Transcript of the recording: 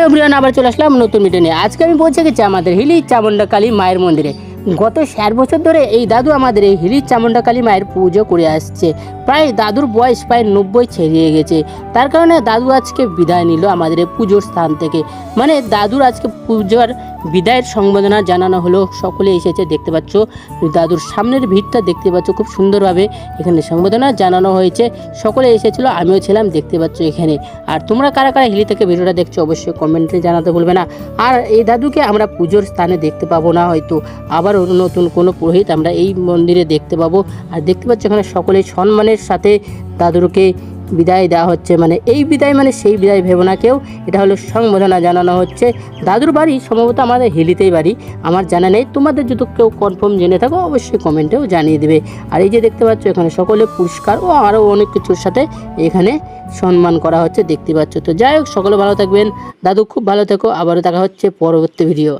Everyone, আবার চলে আসলাম নতুন ভিডিও নিয়ে। আজকে আমি পৌঁছে গেছি আমাদের হিলি চামুন্ডা কালী মায়ের মন্দিরে। গত 60 বছর ধরে এই দাদু আমাদের এই হিলি চামুন্ডা কালী মায়ের পুজো করে আসছে। প্রায় দাদুর বয়স প্রায় 90 ছেড়িয়ে গেছে। তার কারণে দাদু আজকে বিদায় নিল আমাদের এই পুজোর স্থান থেকে। মানে দাদুর আজকে পুজোর বিদায়ের সংবর্ধনা জানানো হলো। সকলে এসেছে, দেখতে পাচ্ছ দাদুর সামনের ভিড়টা দেখতে পাচ্ছ, খুব সুন্দরভাবে এখানে সংবর্ধনা জানানো হয়েছে। সকলে এসেছিলো, আমিও ছিলাম, দেখতে পাচ্ছ এখানে। আর তোমরা কারা কারা হিলি থেকে ভিডিওটা দেখছো অবশ্যই কমেন্টে জানাতে ভুলবে না। আর এই দাদুকে আমরা পুজোর স্থানে দেখতে পাবো না, হয়তো আবার নতুন কোনো পুরোহিত আমরা এই মন্দিরে দেখতে পাবো। আর দেখতে পাচ্ছ এখানে সকলে সম্মানের সাথে দাদুকে বিদায় দেওয়া হচ্ছে। মানে এই বিদায় মানে সেই বিদায় ভেবো না কেউ, এটা হলো সংবর্ধনা জানানো হচ্ছে। দাদুর বাড়ি সম্ভবত আমাদের হিলিতেই বাড়ি, আমার জানা নেই। তোমাদের যদি কেউ কনফার্ম জেনে থাকো অবশ্যই কমেন্টেও জানিয়ে দেবে। আর এই যে দেখতে পাচ্ছ এখানে সকলে পুরস্কার ও আরও অনেক কিছুর সাথে এখানে সম্মান করা হচ্ছে, দেখতে পাচ্ছ। তো যাই হোক, সকলে ভালো থাকবেন, দাদু খুব ভালো থেকো। আবারও দেখা হচ্ছে পরবর্তী ভিডিও।